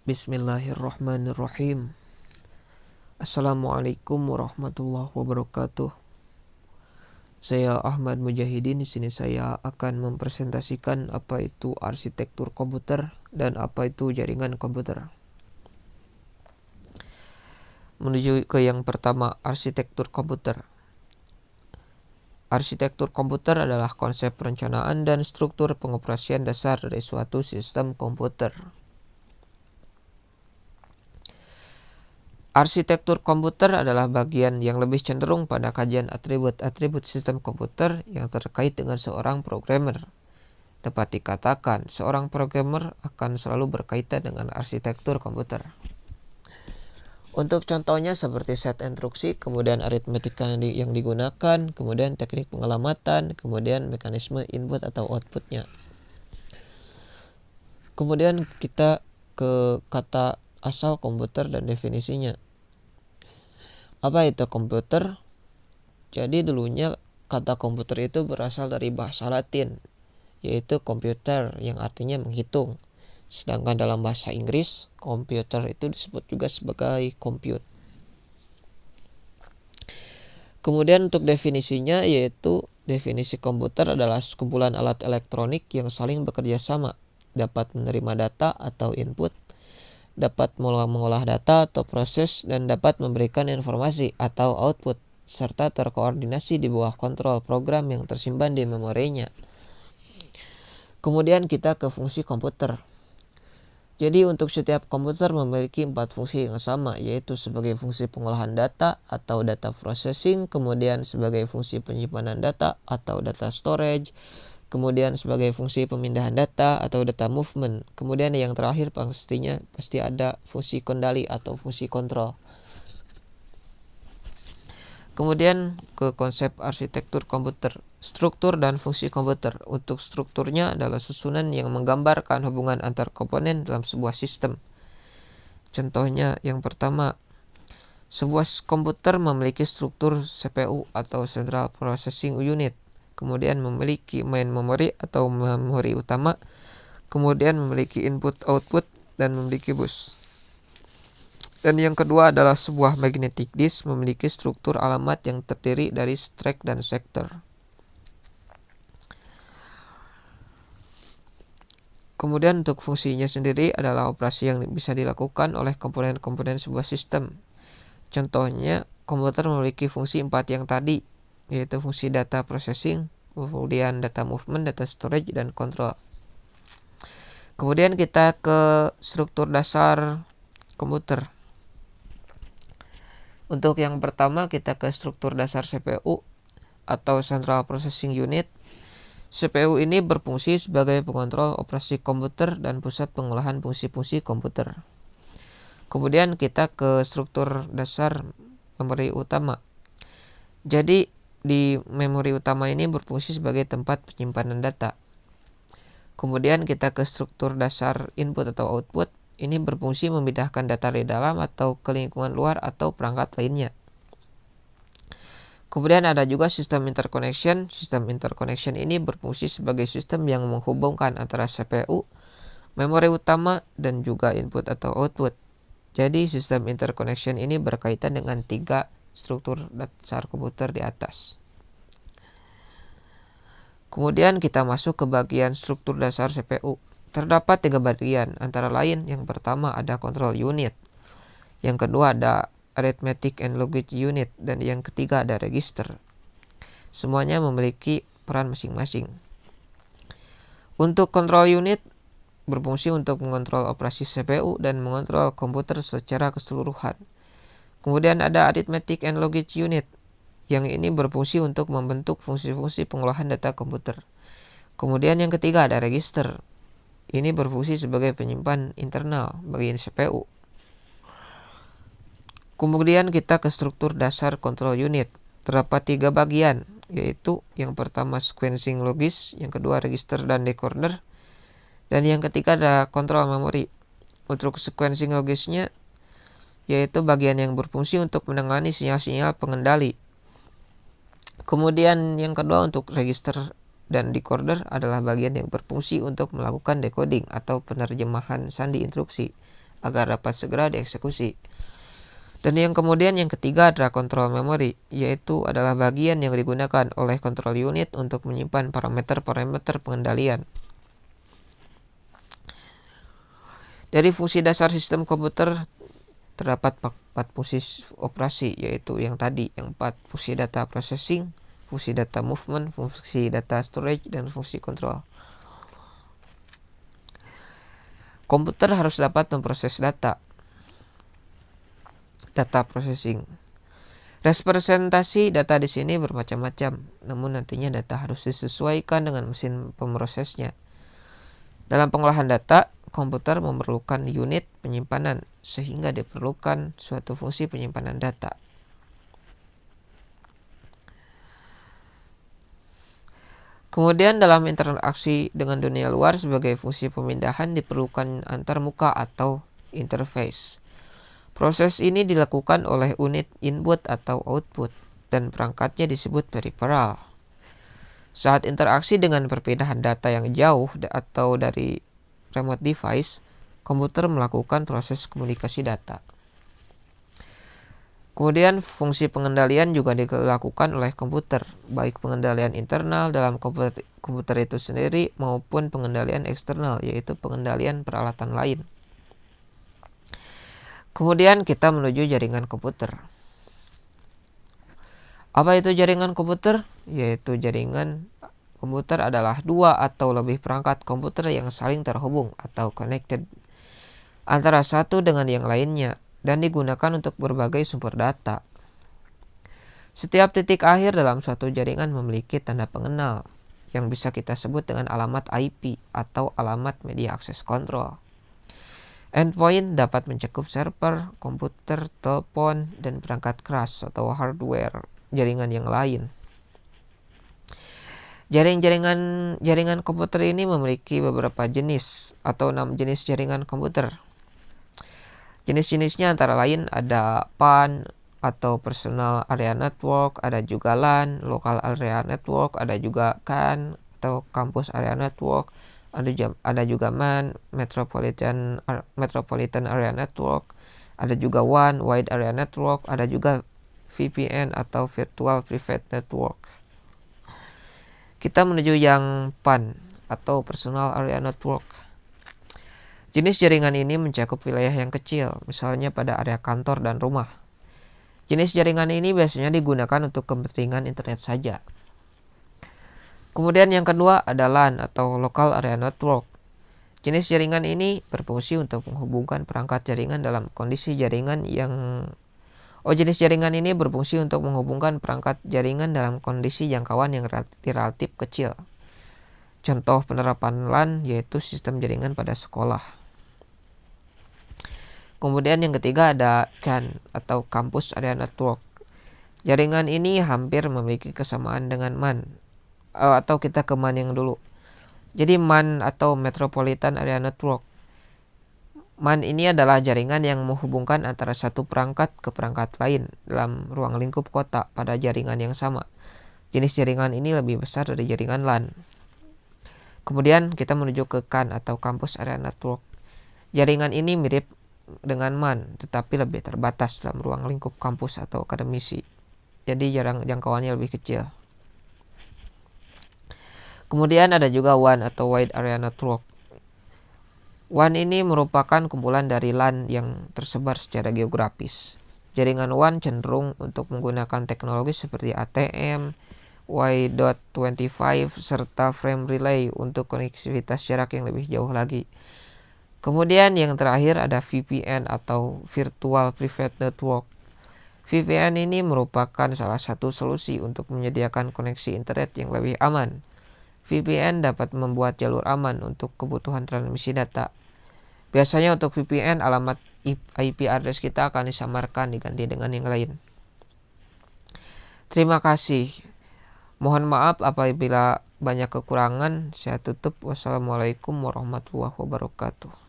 Bismillahirrahmanirrahim. Assalamualaikum warahmatullahi wabarakatuh. Saya Ahmad Mujahidin. Di sini saya akan mempresentasikan apa itu arsitektur komputer dan apa itu jaringan komputer. Menuju ke yang pertama, arsitektur komputer. Arsitektur komputer adalah konsep perencanaan dan struktur pengoperasian dasar dari suatu sistem komputer. Arsitektur komputer adalah bagian yang lebih cenderung pada kajian atribut-atribut sistem komputer yang terkait dengan seorang programmer. Dapat dikatakan, seorang programmer akan selalu berkaitan dengan arsitektur komputer. Untuk contohnya seperti set instruksi, kemudian aritmetika yang digunakan, kemudian teknik pengelamatan, kemudian mekanisme input atau outputnya. Kemudian kita ke kata asal komputer dan definisinya. Apa itu komputer? Jadi dulunya kata komputer itu berasal dari bahasa Latin, yaitu computer yang artinya menghitung. Sedangkan dalam bahasa Inggris, komputer itu disebut juga sebagai compute. Kemudian untuk definisinya, yaitu definisi komputer adalah sekumpulan alat elektronik yang saling bekerja sama, dapat menerima data atau input, dapat mengolah data atau proses, dan dapat memberikan informasi atau output, serta terkoordinasi di bawah kontrol program yang tersimpan di memorinya. Kemudian kita ke fungsi komputer. Jadi untuk setiap komputer memiliki 4 fungsi yang sama, yaitu sebagai fungsi pengolahan data atau data processing, kemudian sebagai fungsi penyimpanan data atau data storage, kemudian sebagai fungsi pemindahan data atau data movement, kemudian yang terakhir pastinya pasti ada fungsi kendali atau fungsi kontrol. Kemudian ke konsep arsitektur komputer, struktur dan fungsi komputer. Untuk strukturnya adalah susunan yang menggambarkan hubungan antar komponen dalam sebuah sistem. Contohnya yang pertama, sebuah komputer memiliki struktur CPU atau Central Processing Unit, kemudian memiliki main memory atau memori utama, kemudian memiliki input-output, dan memiliki bus. Dan yang kedua adalah sebuah magnetic disk memiliki struktur alamat yang terdiri dari track dan sector. Kemudian untuk fungsinya sendiri adalah operasi yang bisa dilakukan oleh komponen-komponen sebuah sistem. Contohnya, komputer memiliki fungsi 4 yang tadi, yaitu fungsi data processing, kemudian data movement, data storage, dan control. Kemudian kita ke struktur dasar komputer. Untuk yang pertama kita ke struktur dasar CPU atau Central Processing Unit. CPU ini berfungsi sebagai pengontrol operasi komputer dan pusat pengolahan fungsi-fungsi komputer. Kemudian kita ke struktur dasar memori utama. Jadi di memori utama ini berfungsi sebagai tempat penyimpanan data. Kemudian kita ke struktur dasar input atau output. Ini berfungsi memindahkan data dari dalam atau ke lingkungan luar atau perangkat lainnya. Kemudian ada juga sistem interconnection. Sistem interconnection ini berfungsi sebagai sistem yang menghubungkan antara CPU, memori utama, dan juga input atau output. Jadi sistem interconnection ini berkaitan dengan 3 struktur dasar komputer di atas. Kemudian kita masuk ke bagian struktur dasar CPU. Terdapat 3 bagian, antara lain yang pertama ada control unit, yang kedua ada arithmetic and logic unit, dan yang ketiga ada register. Semuanya memiliki peran masing-masing. Untuk control unit berfungsi untuk mengontrol operasi CPU dan mengontrol komputer secara keseluruhan. Kemudian ada arithmetic and logic unit, yang ini berfungsi untuk membentuk fungsi-fungsi pengolahan data komputer. Kemudian yang ketiga ada register. Ini berfungsi sebagai penyimpan internal bagi CPU. Kemudian kita ke struktur dasar control unit. Terdapat 3 bagian, yaitu yang pertama sequencing logis, yang kedua register dan decoder, dan yang ketiga ada control memory. Untuk sequencing logisnya, yaitu bagian yang berfungsi untuk menangani sinyal-sinyal pengendali. Kemudian yang kedua untuk register dan decoder adalah bagian yang berfungsi untuk melakukan decoding atau penerjemahan sandi instruksi agar dapat segera dieksekusi. Dan yang ketiga adalah control memory, yaitu adalah bagian yang digunakan oleh control unit untuk menyimpan parameter-parameter pengendalian. Dari fungsi dasar sistem komputer terdapat 4 fungsi operasi, yaitu yang 4 fungsi data processing, fungsi data movement, fungsi data storage, dan fungsi control. Komputer harus dapat memproses data processing. Representasi data di sini bermacam-macam, namun nantinya data harus disesuaikan dengan mesin pemrosesnya. Dalam pengolahan data, komputer memerlukan unit penyimpanan, sehingga diperlukan suatu fungsi penyimpanan data. Kemudian dalam interaksi dengan dunia luar sebagai fungsi pemindahan diperlukan antarmuka atau interface. Proses ini dilakukan oleh unit input atau output dan perangkatnya disebut peripheral. Saat interaksi dengan perpindahan data yang jauh atau dari remote device, komputer melakukan proses komunikasi data. Kemudian fungsi pengendalian juga dilakukan oleh komputer, baik pengendalian internal dalam komputer itu sendiri maupun pengendalian eksternal, yaitu pengendalian peralatan lain. Kemudian kita menuju jaringan komputer. Apa itu jaringan komputer? Yaitu jaringan komputer adalah 2 atau lebih perangkat komputer yang saling terhubung atau connected antara satu dengan yang lainnya dan digunakan untuk berbagai sumber data. Setiap titik akhir dalam suatu jaringan memiliki tanda pengenal yang bisa kita sebut dengan alamat IP atau alamat media access control. Endpoint dapat mencakup server, komputer, telepon, dan perangkat keras atau hardware jaringan yang lain. Jaringan komputer ini memiliki beberapa jenis atau 6 jenis jaringan komputer. Jenis-jenisnya antara lain ada PAN atau Personal Area Network, ada juga LAN, Local Area Network, ada juga CAN atau Campus Area Network, ada juga MAN, Metropolitan Area Network, ada juga WAN, Wide Area Network, ada juga VPN atau Virtual Private Network. Kita menuju yang PAN atau Personal Area Network. Jenis jaringan ini mencakup wilayah yang kecil, misalnya pada area kantor dan rumah. Jenis jaringan ini biasanya digunakan untuk kepentingan internet saja. Kemudian yang kedua ada LAN atau Local Area Network. Jenis jaringan ini berfungsi untuk menghubungkan perangkat jaringan dalam kondisi jaringan jenis jaringan ini berfungsi untuk menghubungkan perangkat jaringan dalam kondisi jangkauan yang relatif kecil. Contoh penerapan LAN yaitu sistem jaringan pada sekolah. Kemudian yang ketiga ada CAN atau Campus Area Network. Jaringan ini hampir memiliki kesamaan dengan MAN. Atau kita ke MAN yang dulu. Jadi MAN atau Metropolitan Area Network. MAN ini adalah jaringan yang menghubungkan antara satu perangkat ke perangkat lain dalam ruang lingkup kota pada jaringan yang sama. Jenis jaringan ini lebih besar dari jaringan LAN. Kemudian kita menuju ke CAN atau Campus Area Network. Jaringan ini mirip dengan MAN, tetapi lebih terbatas dalam ruang lingkup kampus atau akademisi. Jadi jangkauannya lebih kecil. Kemudian ada juga WAN atau Wide Area Network. WAN ini merupakan kumpulan dari LAN yang tersebar secara geografis. Jaringan WAN cenderung untuk menggunakan teknologi seperti ATM, Y.25, serta frame relay untuk konektivitas jarak yang lebih jauh lagi. Kemudian yang terakhir ada VPN atau Virtual Private Network. VPN ini merupakan salah satu solusi untuk menyediakan koneksi internet yang lebih aman. VPN dapat membuat jalur aman untuk kebutuhan transmisi data. Biasanya untuk VPN alamat IP address kita akan disamarkan diganti dengan yang lain. Terima kasih. Mohon maaf apabila banyak kekurangan. Saya tutup. Wassalamualaikum warahmatullahi wabarakatuh.